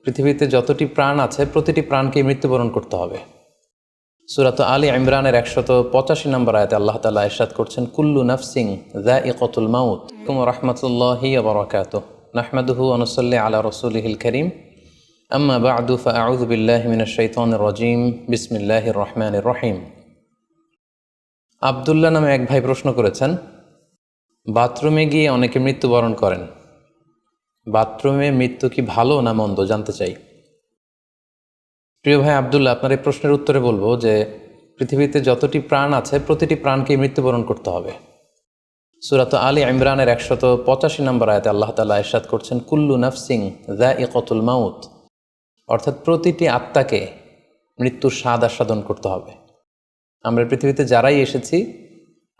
পৃথিবীতে যতটি প্রাণ আছে প্রতিটি প্রাণকে মৃত্যুবরণ করতে হবে। সূরাত আলী ইমরানের 185 নম্বর আয়াতে আল্লাহ তাআলা ইরশাদ করছেন, কুল্লু নাফসিন যায়িকাতুল মাউত। রাহমাতুল্লাহি ওয়া বারাকাতুহু। নাহমাদুহু ওয়া নুসাল্লি আলা রাসূলিহিল কারীম। আম্মা বা'দু ফাআউযু বিল্লাহি মিনাশ শাইতানির রাজীম। বিসমিল্লাহির রহমানির রহিম। আব্দুল্লাহ নামে এক ভাই প্রশ্ন করেছেন, বাথরুমে গিয়ে অনেকে মৃত্যুবরণ করেন। বাথরুমে মৃত্যু কি ভালো না মন্দ জানতে চাই। প্রিয় ভাই আব্দুল্লাহ, আপনার এই প্রশ্নের উত্তরে বলবো যে পৃথিবীতে যতটি প্রাণ আছে প্রতিটি প্রাণকে মৃত্যুবরণ করতে হবে। সূরাত আলী ইমরানের 185 নম্বর আয়াতে আল্লাহ তাআলা ইরশাদ করছেন, কুল্লু নাফসিন যায়িকাতুল মাউত। অর্থাৎ প্রতিটি আত্মাকে মৃত্যুর স্বাদ আস্বাদন করতে হবে। আমরা পৃথিবীতে যারাই এসেছি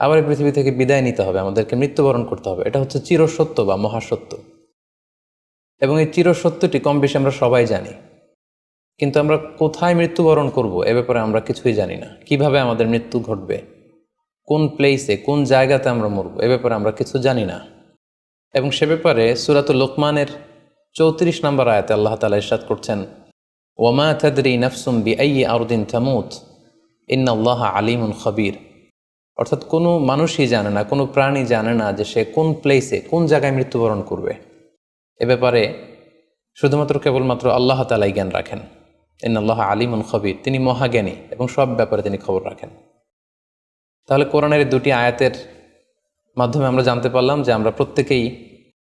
আবার এই পৃথিবী থেকে বিদায় নিতে হবে, আমাদেরকে মৃত্যুবরণ করতে হবে। এটা হচ্ছে চিরসত্য বা মহাসত্য, এবং এই চিরসত্যটি কম বেশি আমরা সবাই জানি। কিন্তু আমরা কোথায় মৃত্যুবরণ করব এ ব্যাপারে আমরা কিছুই জানি না। কিভাবে আমাদের মৃত্যু ঘটবে, কোন প্লেসে, কোন জায়গাতে আমরা মরব এ ব্যাপারে আমরা কিছু জানি না। এবং সে ব্যাপারে সূরাতুল লোকমানের 34 নম্বর আয়াতে আল্লাহ তাআলা ইরশাদ করছেন, ওয়ামা তাদরি নাফসুম বিআইয়ি আরদিন তামুত ইন্নাল্লাহা আলিমুন খবীর। অর্থাৎ কোনো মানুষই জানে না, কোনো প্রাণী জানে না যে সে কোন প্লেসে, কোন জায়গায় মৃত্যুবরণ করবে। এ ব্যাপারে শুধুমাত্র কেবলমাত্র আল্লাহ তাআলাই জ্ঞান রাখেন। ইন্নাল্লাহা আলিমুন খবীর, তিনি মহাজ্ঞানী এবং সব ব্যাপারে তিনি খবর রাখেন। তাহলে কোরআনের দুটি আয়াতের মাধ্যমে আমরা জানতে পারলাম যে আমরা প্রত্যেকেই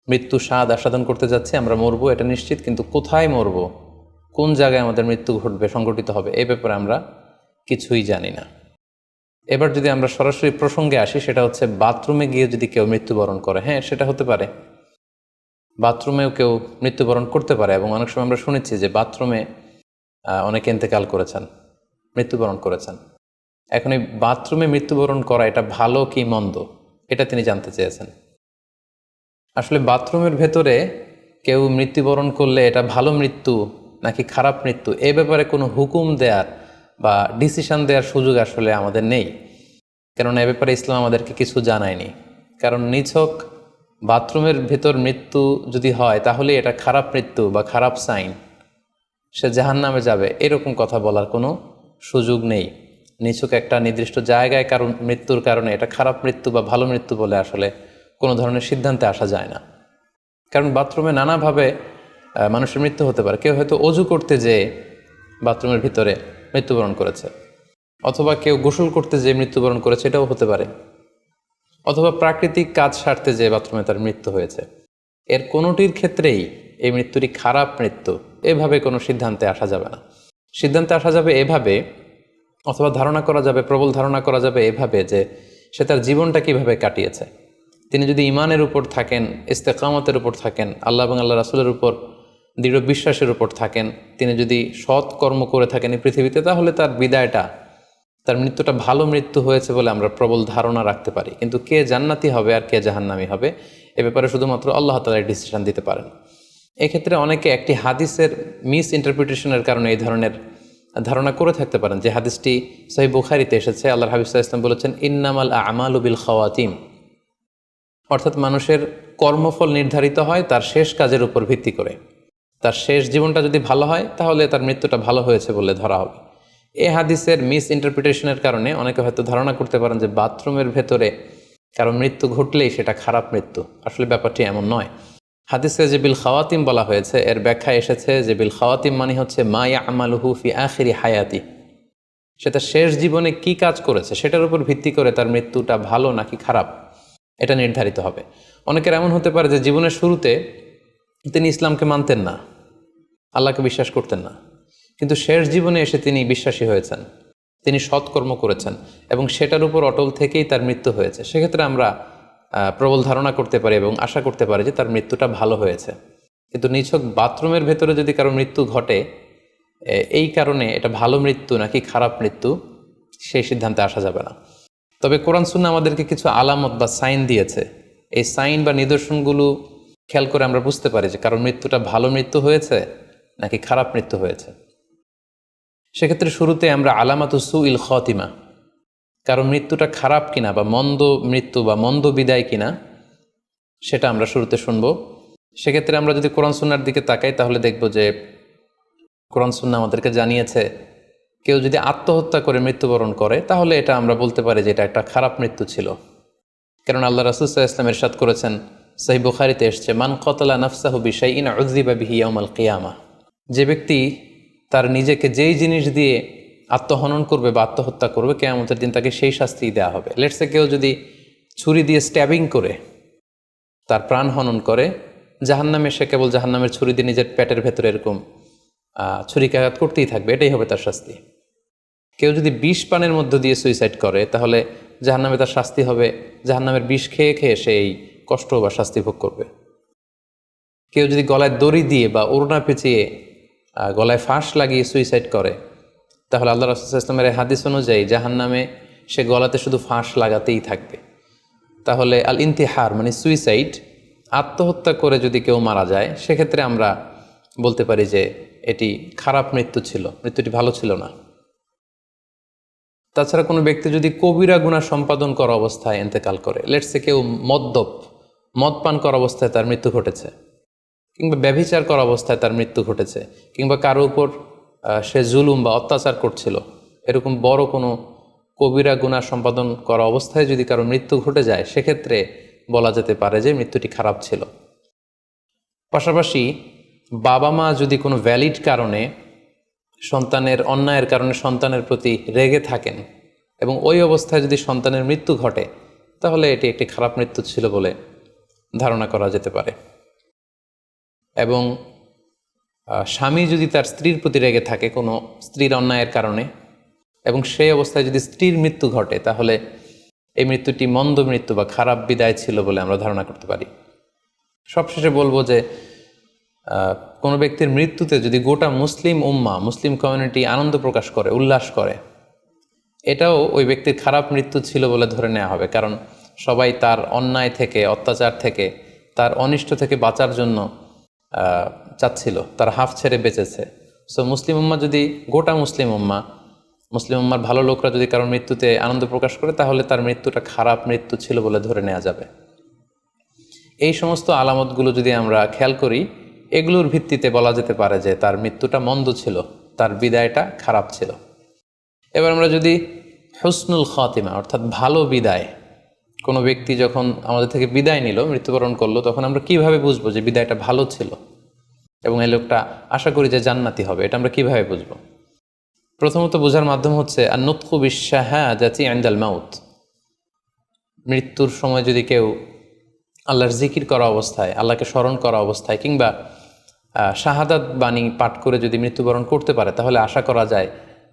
মৃত্যু স্বাদ আস্বাদন করতে যাচ্ছি। আমরা মরবো এটা নিশ্চিত, কিন্তু কোথায় মরব, কোন জায়গায় আমাদের মৃত্যু ঘটবে, সংঘটিত হবে এই ব্যাপারে আমরা কিছুই জানি না। এবার যদি আমরা সরাসরি প্রসঙ্গে আসি, সেটা হচ্ছে বাথরুমে গিয়ে যদি কেউ মৃত্যুবরণ করে, হ্যাঁ সেটা হতে পারে। বাথরুমেও কেউ মৃত্যুবরণ করতে পারে, এবং অনেক সময় আমরা শুনেছি যে বাথরুমে অনেকে ইন্তেকাল করেছেন, মৃত্যুবরণ করেছেন। এখন এই বাথরুমে মৃত্যুবরণ করা এটা ভালো কি মন্দ এটা তিনি জানতে চেয়েছেন। আসলে বাথরুমের ভেতরে কেউ মৃত্যুবরণ করলে এটা ভালো মৃত্যু নাকি খারাপ মৃত্যু এ ব্যাপারে কোনো হুকুম দেওয়ার বা ডিসিশন দেওয়ার সুযোগ আসলে আমাদের নেই, কারণ এ ব্যাপারে ইসলাম আমাদেরকে কিছু জানায়নি। কারণ নিছক বাথরুমের ভেতর মৃত্যু যদি হয় তাহলে এটা খারাপ মৃত্যু বা খারাপ সাইন, সে জাহান্নামে যাবে এরকম কথা বলার কোনো সুযোগ নেই। নিছক একটা নির্দিষ্ট জায়গায় কারণ মৃত্যুর কারণে এটা খারাপ মৃত্যু বা ভালো মৃত্যু বলে আসলে কোনো ধরনের সিদ্ধান্তে আসা যায় না। কারণ বাথরুমে নানাভাবে মানুষের মৃত্যু হতে পারে। কেউ হয়তো অজু করতে যেয়ে বাথরুমের ভিতরে মৃত্যুবরণ করেছে, অথবা কেউ গোসল করতে যেয়ে মৃত্যুবরণ করেছে, এটাও হতে পারে। অথবা প্রাকৃতিক কাজ সারতে যেয়ে বাথরুমে তার মৃত্যু হয়েছে। এর কোনোটির ক্ষেত্রেই এই মৃত্যুটি খারাপ মৃত্যু এভাবে কোনো সিদ্ধান্তে আসা যাবে না। সিদ্ধান্তে আসা যাবে এভাবে, অথবা ধারণা করা যাবে, প্রবল ধারণা করা যাবে এভাবে যে সে তার জীবনটা কিভাবে কাটিয়েছে। তিনি যদি ঈমানের উপর থাকেন, ইস্তেকামতের উপর থাকেন, আল্লাহ এবং আল্লাহ রাসূলের উপর দৃঢ় বিশ্বাসের উপর থাকেন, তিনি যদি সৎ কর্ম করে থাকেন এই পৃথিবীতে, তাহলে তার বিদায়টা, তার মৃত্যুটা ভালো মৃত্যু হয়েছে বলে আমরা প্রবল ধারণা রাখতে পারি। কিন্তু কে জান্নাতি হবে আর কে জাহান্নামী হবে এ ব্যাপারে শুধুমাত্র আল্লাহ তাআলা ডিসিশন দিতে পারেন। এক্ষেত্রে অনেকে একটি হাদিসের মিস ইন্টারপ্রিটেশনের কারণে এই ধরনের ধারণা করে থাকতে পারেন, যে হাদিসটি সহিহ বুখারীতে এসেছে। আল্লাহর হাবিব সাল্লাল্লাহু আলাইহি ওয়াসাল্লাম বলেছেন, ইন্নামাল আমালু বিল খাওয়াতিম। অর্থাৎ মানুষের কর্মফল নির্ধারিত হয় তার শেষ কাজের উপর ভিত্তি করে। তার শেষ জীবনটা যদি ভালো হয় তাহলে তার মৃত্যুটা ভালো হয়েছে বলে ধরা হবে। এই হাদিসের মিস ইন্টারপ্রিটেশনের কারণে অনেকে হয়তো ধারণা করতে পারেন যে বাথরুমের ভেতরে কারো মৃত্যু ঘটলেই সেটা খারাপ মৃত্যু। আসলে ব্যাপারটি এমন নয়। হাদিসে যে বিল খাওয়াতিম বলা হয়েছে, এর ব্যাখ্যা এসেছে যে বিল খাওয়াতিম মানে হচ্ছে মা ইয়ামালুহু ফি আখিরি হায়াতি। সেটা শেষ জীবনে কি কাজ করেছে সেটার উপর ভিত্তি করে তার মৃত্যুটা ভালো নাকি খারাপ এটা নির্ধারিত হবে। অনেকের এমন হতে পারে যে জীবনের শুরুতে তিনি ইসলামকে মানতেন না, আল্লাহকে বিশ্বাস করতেন না, কিন্তু শেষ জীবনে এসে তিনি বিশ্বাসী হয়েছেন, তিনি সৎকর্ম করেছেন এবং সেটার উপর অটল থেকেই তার মৃত্যু হয়েছে। সেক্ষেত্রে আমরা প্রবল ধারণা করতে পারি এবং আশা করতে পারি যে তার মৃত্যুটা ভালো হয়েছে। কিন্তু নিছক বাথরুমের ভেতরে যদি কারো মৃত্যু ঘটে এই কারণে এটা ভালো মৃত্যু নাকি খারাপ মৃত্যু সেই সিদ্ধান্তে আসা যাবে না। তবে কোরআন সুন্নাহ আমাদেরকে কিছু আলামত বা সাইন দিয়েছে। এই সাইন বা নিদর্শনগুলো খেয়াল করে আমরা বুঝতে পারি যে কারণ মৃত্যুটা ভালো মৃত্যু হয়েছে নাকি খারাপ মৃত্যু হয়েছে। সেক্ষেত্রে শুরুতে আমরা আলামাতু সুইল খাতিমা, কারণ মৃত্যুটা খারাপ কিনা বা মন্দ মৃত্যু বা মন্দ বিদায় কিনা সেটা আমরা শুরুতে শুনবো। সেক্ষেত্রে আমরা যদি কোরআন সুন্নাহর দিকে তাকাই তাহলে দেখব যে কোরআন সুন্নাহ আমাদেরকে জানিয়েছে কেউ যদি আত্মহত্যা করে মৃত্যুবরণ করে তাহলে এটা আমরা বলতে পারি যে এটা একটা খারাপ মৃত্যু ছিল। কারণ আল্লাহ রাসূল সাল্লাল্লাহু আলাইহি ওয়াসাল্লাম ইরশাদ করেছেন, সহিহ বুখারীতে এসেছে, মান কতালা নাফসাহু বিশাইইন উযযিবা বিহি ইয়াউমাল কিয়ামা। যে ব্যক্তি তার নিজেকে যেই জিনিস দিয়ে আত্মহনন করবে বা আত্মহত্যা করবে, কিয়ামতের দিন তাকে সেই শাস্তি দেওয়া হবে। লেটসে কেউ যদি ছুরি দিয়ে স্ট্যাবিং করে তার প্রাণ হনন করে, জাহান্নামে সে কেবল জাহান্নামের ছুরি দিয়ে নিজের পেটের ভেতরে এরকম ছুরিকাঘাত করতেই থাকবে, এটাই হবে তার শাস্তি। কেউ যদি বিষ পানের মধ্য দিয়ে সুইসাইড করে তাহলে জাহান্নামে তার শাস্তি হবে জাহান্নামের বিষ খেয়ে খেয়ে সেই কষ্ট বা শাস্তি ভোগ করবে। কেউ যদি গলায় দড়ি দিয়ে বা ওড়না পেঁচিয়ে গলায় ফাঁস লাগিয়ে সুইসাইড করে তাহলে আল্লাহ রাসূল সাল্লাল্লাহু আলাইহি ওয়াসাল্লামের হাদিস অনুযায়ী জাহান্নামে সে গলাতে শুধু ফাঁস লাগাতেই থাকবে। তাহলে আল ইন্তিহার মানে সুইসাইড, আত্মহত্যা করে যদি কেউ মারা যায় সেক্ষেত্রে আমরা বলতে পারি যে এটি খারাপ মৃত্যু ছিল, মৃত্যুটি ভালো ছিল না। তাছাড়া কোনো ব্যক্তি যদি কবিরা গুনাহ সম্পাদন করা অবস্থায় ইন্তেকাল করে, লেটসে কেউ মদ পান করা অবস্থায় তার মৃত্যু ঘটেছে, কিংবা ব্যভিচার করা অবস্থায় তার মৃত্যু ঘটেছে, কিংবা কারো উপর সে জুলুম বা অত্যাচার করছিল, এরকম বড় কোনো কবিরা গুনাহ সম্পাদন করা অবস্থায় যদি কারো মৃত্যু ঘটে যায় সেক্ষেত্রে বলা যেতে পারে যে মৃত্যুটি খারাপ ছিল। পাশাপাশি বাবা মা যদি কোনো ভ্যালিড কারণে সন্তানের অন্যায়ের কারণে সন্তানের প্রতি রেগে থাকেন এবং ওই অবস্থায় যদি সন্তানের মৃত্যু ঘটে তাহলে এটি একটি খারাপ মৃত্যু ছিল বলে ধারণা করা যেতে পারে। এবং স্বামী যদি তার স্ত্রীর প্রতি রেগে থাকে কোনো স্ত্রীর অন্যায়ের কারণে এবং সেই অবস্থায় যদি স্ত্রীর মৃত্যু ঘটে তাহলে এই মৃত্যুটি মন্দ মৃত্যু বা খারাপ বিদায় ছিল বলে আমরা ধারণা করতে পারি। সবশেষে বলবো যে কোনো ব্যক্তির মৃত্যুতে যদি গোটা মুসলিম উম্মাহ, মুসলিম কমিউনিটি আনন্দ প্রকাশ করে, উল্লাস করে, এটাও ওই ব্যক্তির খারাপ মৃত্যু ছিল বলে ধরে নেওয়া হবে। কারণ সবাই তার অন্যায় থেকে, অত্যাচার থেকে, তার অনিষ্ট থেকে বাঁচার জন্য চাচ্ছিল, তার হাফ ছেড়ে বেঁচেছে। সো মুসলিম উম্মাহ যদি, গোটা মুসলিম উম্মার ভালো লোকরা যদি কারোর মৃত্যুতে আনন্দ প্রকাশ করে তাহলে তার মৃত্যুটা খারাপ মৃত্যু ছিল বলে ধরে নেওয়া যাবে। এই সমস্ত আলামতগুলো যদি আমরা খেয়াল করি, এগুলোর ভিত্তিতে বলা যেতে পারে যে তার মৃত্যুটা মন্দ ছিল, তার বিদায়টা খারাপ ছিল। এবার আমরা যদি হুসনুল খাতিমা অর্থাৎ ভালো বিদায়, কোনো ব্যক্তি যখন আমাদের থেকে বিদায় নিল, মৃত্যুবরণ করলো, তখন আমরা কিভাবে বুঝবো যে বিদায়টা ভালো ছিল এবং এই লোকটা আশা করি যে জান্নাতি হবে, এটা আমরা কিভাবে বুঝবো? প্রথমত বোঝার মাধ্যম হচ্ছে আন-নুতকু বিশ-শাহাদাতি ইনদাল মাউত। মৃত্যুর সময় যদি কেউ আল্লাহর জিকির করা অবস্থায়, আল্লাহকে স্মরণ করা অবস্থায় কিংবা শাহাদাত বাণী পাঠ করে যদি মৃত্যুবরণ করতে পারে তাহলে আশা করা যায়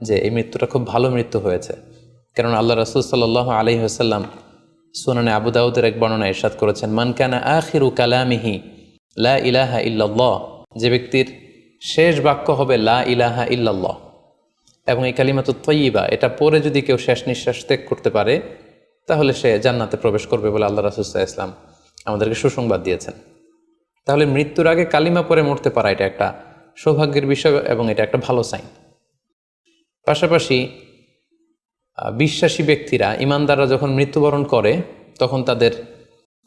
যে এই মৃত্যুটা খুব ভালো মৃত্যু হয়েছে। কারণ আল্লাহ রাসূল সাল্লাল্লাহু আলাইহি ওয়াসাল্লাম সুনানে আবু দাউদের এক বর্ণনায় ইরশাদ করেছেন, মান কানা আখিরু কালামিহি লা ইলাহা ইল্লাল্লাহ, যে ব্যক্তির শেষ বাক্য হবে লা ইলাহা ইল্লাল্লাহ এবং এই কালিমাতুত তাইয়্যিবা, এটা পরে যদি কেউ শেষ নিঃশ্বাস ত্যাগ করতে পারে তাহলে সে জান্নাতে প্রবেশ করবে বলে আল্লাহ রাসূল সাল্লাল্লাহু আলাইহি ওয়াসাল্লাম আমাদেরকে সুসংবাদ দিয়েছেন। তাহলে মৃত্যুর আগে কালিমা পরে মরতে পারা এটা একটা সৌভাগ্যের বিষয় এবং এটা একটা ভালো সাইন। পাশাপাশি বিশ্বাসী ব্যক্তিরা, ইমানদাররা যখন মৃত্যুবরণ করে তখন তাদের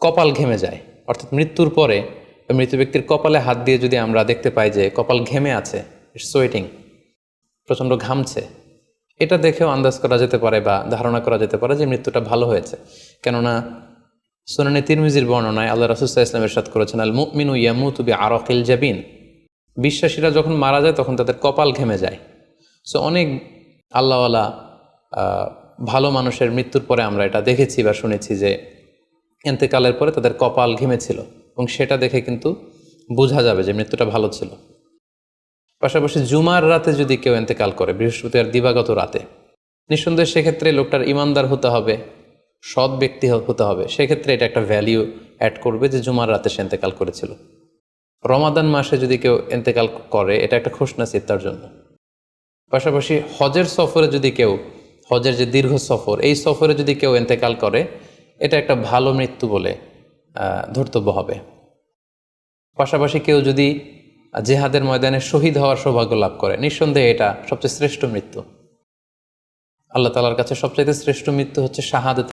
কপাল ঘেমে যায়, অর্থাৎ মৃত্যুর পরে মৃত ব্যক্তির কপালে হাত দিয়ে যদি আমরা দেখতে পাই যে কপাল ঘেমে আছে, সোয়েটিং, প্রচণ্ড ঘামছে, এটা দেখেও আন্দাজ করা যেতে পারে বা ধারণা করা যেতে পারে যে মৃত্যুটা ভালো হয়েছে। কেননা সুনানে তিরমিজির বর্ণনায় আল্লাহ রাসূল সাল্লাল্লাহু আলাইহি ওয়াসাল্লাম ইরশাদ করেছেন, আল মুমিনু ইয়ামুতু বিআরাকিল জাবিন, বিশ্বাসীরা যখন মারা যায় তখন তাদের কপাল ঘেমে যায়। সো অনেক আল্লাহওয়ালা ভালো মানুষের মৃত্যুর পরে আমরা এটা দেখেছি বা শুনেছি যে ইন্তেকালের পরে তাদের কপাল ঘেমেছিল এবং সেটা দেখে কিন্তু বোঝা যাবে যে মৃত্যুটা ভালো ছিল। পাশাপাশি জুমার রাতে যদি কেউ ইন্তেকাল করে, বৃহস্পতিবার দিবাগত রাতে, নিঃসন্দেহে সেক্ষেত্রে লোকটার ইমানদার হতে হবে, সৎ ব্যক্তি হতে হবে। সেক্ষেত্রে এটা একটা ভ্যালিউ অ্যাড করবে যে জুমার রাতে সে ইন্তেকাল করেছিল। রমাদান মাসে যদি কেউ ইন্তেকাল করে এটা একটা খুশনসিব তার জন্য। পাশাপাশি হজের সফরে যদি কেউ, হজের যে দীর্ঘ সফর, এই সফরে যদি কেউ ইন্তেকাল করে এটা একটা ভালো মৃত্যু বলে ধর্তব্য হবে। পাশাপাশি কেউ যদি জেহাদের ময়দানে শহীদ হওয়ার সৌভাগ্য লাভ করে, নিঃসন্দেহে এটা সবচেয়ে শ্রেষ্ঠ মৃত্যু। আল্লাহ তাআলার কাছে সবচাইতে শ্রেষ্ঠ মৃত্যু হচ্ছে শাহাদাত।